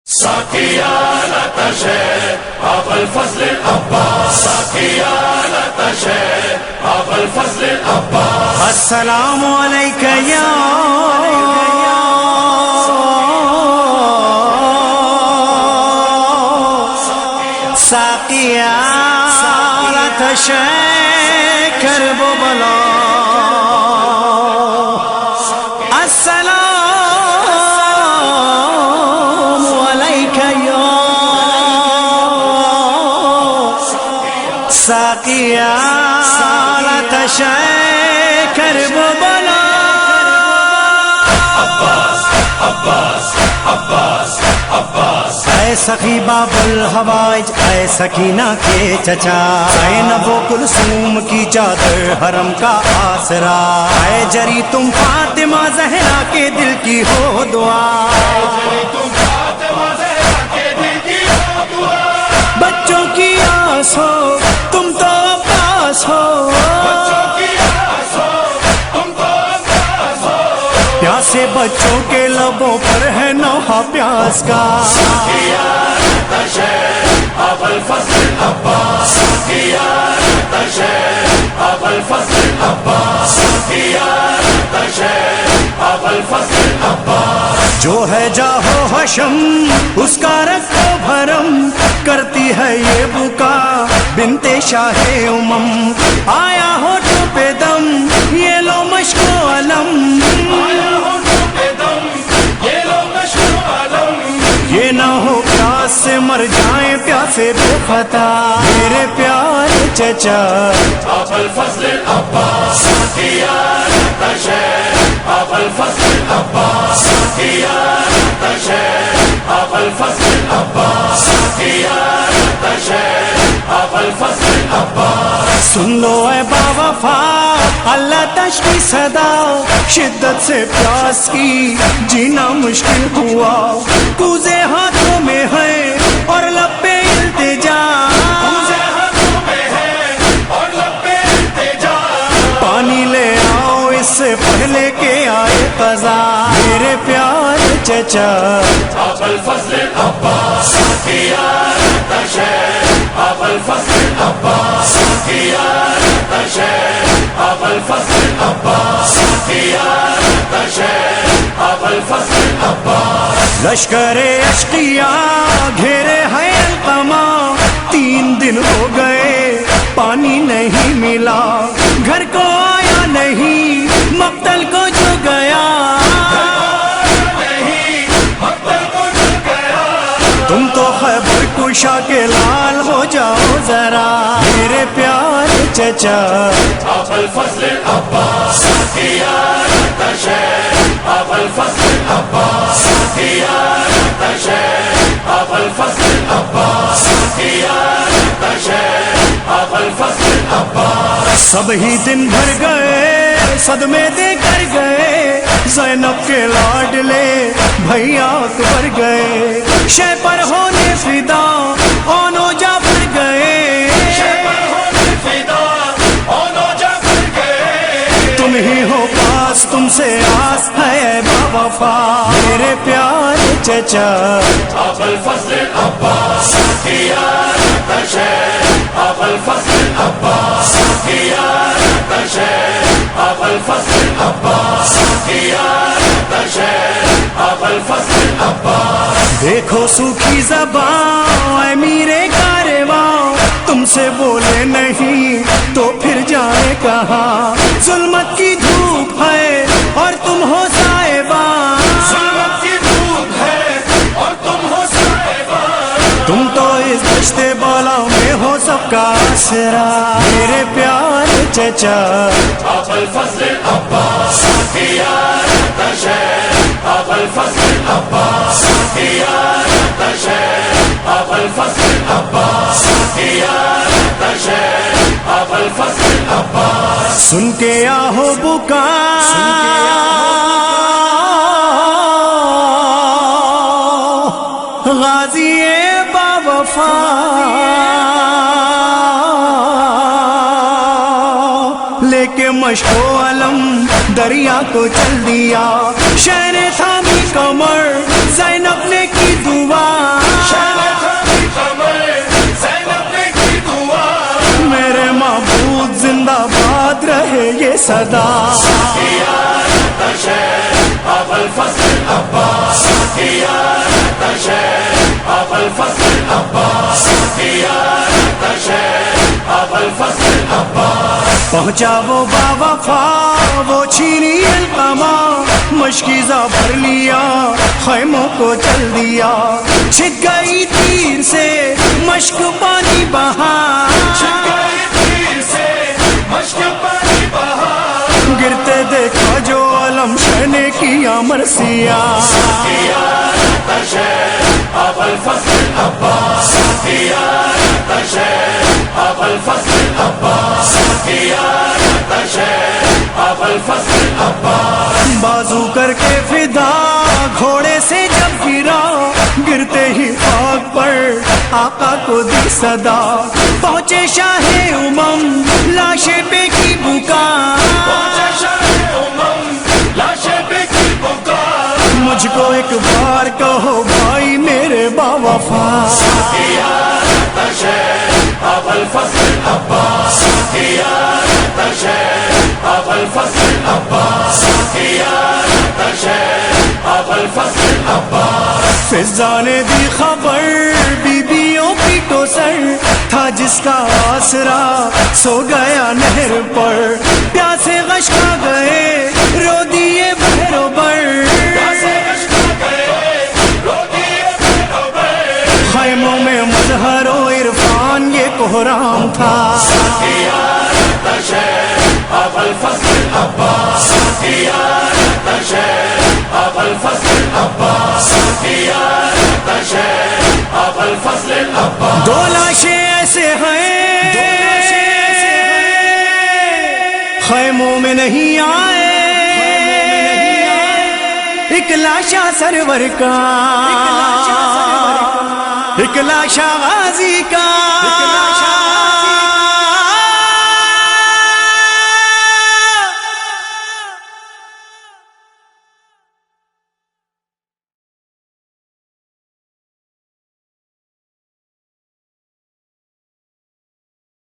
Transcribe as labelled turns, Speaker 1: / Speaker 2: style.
Speaker 1: ساقيانة شيخ أبا الفضل العباس ساقيانة شيخ أبا الفضل العباس
Speaker 2: السلام عليك يا ساقيانة شيخ كرب بلا السلام عليك يا ساقيانة شيخ كرب بلا
Speaker 1: عباس عباس عباس عباس
Speaker 2: اے سخی باب الحوائج اے سکینہ کے چچا زینب و کلثوم کی چادر حرم کا آسرا اے جری تم فاطمہ زہرا کے دل کی ہو دعا بچوں کی آس ہو تم تو عباس ہو پیاسے بچوں کے لبوں پر ہے نوحہ پیاس کا
Speaker 1: ساقيانة شيخ أبا الفضل العباس ساقيانة شيخ أبا الفضل العباس ساقيانة شيخ أبا الفضل العباس
Speaker 2: جو ہے جاہو حشم اس کا رکھو بھرم کرتی ہے یہ بکا بنت شاہ امم آیا ہوٹوں پہ دم یہ لو مشک و علم یہ نہ ہو پیاس سے مر جائیں پیاسے بے خطا میرے پیارے چچا
Speaker 1: أبا الفضل العباس ساقيانة شيخ أبا الفضل العباس ساقيانة شيخ أبا الفضل العباس ساقيانة شيخ أبا الفضل العباس
Speaker 2: سن لو اے با وفا اللہ تشکی صدا شدت سے پیاس کی جینا مشکل ہوا کوزے ہاتھوں میں ہے اور لب پہ التجا پانی لے آؤ اس سے پہلے کہ آئے قضا میرے پیارے چچا
Speaker 1: أبا الفضل العباس ساقيانة شيخ أبا الفضل العباس ساقيانة شيخ أبا الفضل العباس ساقيانة شيخ أبا الفضل العباس
Speaker 2: لشکر اشقیاء گھیرے ہے القما 3 دن ہو گئے پانی نہیں ملا گھر کو آیا نہیں مقتل کو جو گیا تم تو خیبر کشا کے لال ہو جاؤ ذرا میرے پیارے چچا
Speaker 1: أبا الفضل العباس ساقيانة شيخ أبا الفضل العباس ساقيانة شيخ أبا الفضل العباس ساقيانة شيخ أبا الفضل العباس
Speaker 2: سب ہی دن بھر گئے صدمے دے کر گئے زینب کے لاڈلے بھیا اکبر گئے شے پر ہونے فدا اونو جعفر گئے تم ہی ہو پاس تم سے آس ہے با وفا میرے پیارے چچا
Speaker 1: أبا الفضل العباس ساقيانة شيخ أبا الفضل العباس ساقيانة شيخ أبا الفضل العباس ساقيانة شيخ أبا الفضل العباس
Speaker 2: دیکھو سوکھی زبان اے میرے کارواں تم سے بولے نہیں تو پھر جائے کہاں ظلمت کی دھوپ ہے اور تم ہو صاحبان تم تو اس دشت بالا میں ہو سب کا آسرا میرے پیارے چچا
Speaker 1: أبا الفضل العباس ساقيانة شيخ أبا الفضل العباس ساقيانة شيخ أبا الفضل العباس ساقيانة شيخ أبا الفضل العباس
Speaker 2: سن کے آہو بکا غازی با وفا لے کے مشک و علم دریا کو چل دیا شہر تھامی کمر زینب نے کی دعا صدا
Speaker 1: أبا الفضل العباس يا شيخ أبا الفضل العباس يا شيخ أبا الفضل العباس
Speaker 2: پہنچا وہ باوفا وہ چھینی القما مشکیزہ بھر لیا خیموں کو چل دیا چھک گئی تیر سے مشک پانی بہا گرتے دیکھا جو علم شہ نے کیا مرثیہ
Speaker 1: أبا الفضل العباس يا شيخ أبا الفضل العباس يا شيخ أبا الفضل العباس
Speaker 2: بازو کر کے فدا گھوڑے سے جب گرا گرتے ہی خاک پر آقا کو دی صدا پہنچے شاہ امم لاشے پہ کی بکا مجھ کو ایک بار کہو بھائی میرے باوفا
Speaker 1: أبا الفضل العباس يا شيخ أبا الفضل العباس يا شيخ أبا الفضل العباس
Speaker 2: فضا نے دی خبر بیبیوں پیٹو سر تھا جس کا آسرا سو گیا نہر پر پیاسے غش کھا گئے رو دیے بہرو بر خیموں میں مظہر و عرفان یہ کوہرام تھا
Speaker 1: أبا الفضل العباس يا شيخ أبا الفضل العباس يا شيخ أبا الفضل العباس
Speaker 2: دو لاشیں ایسے ہیں خیموں میں نہیں آئے ایک لاشا سرور کا ایک لاشا غازی کا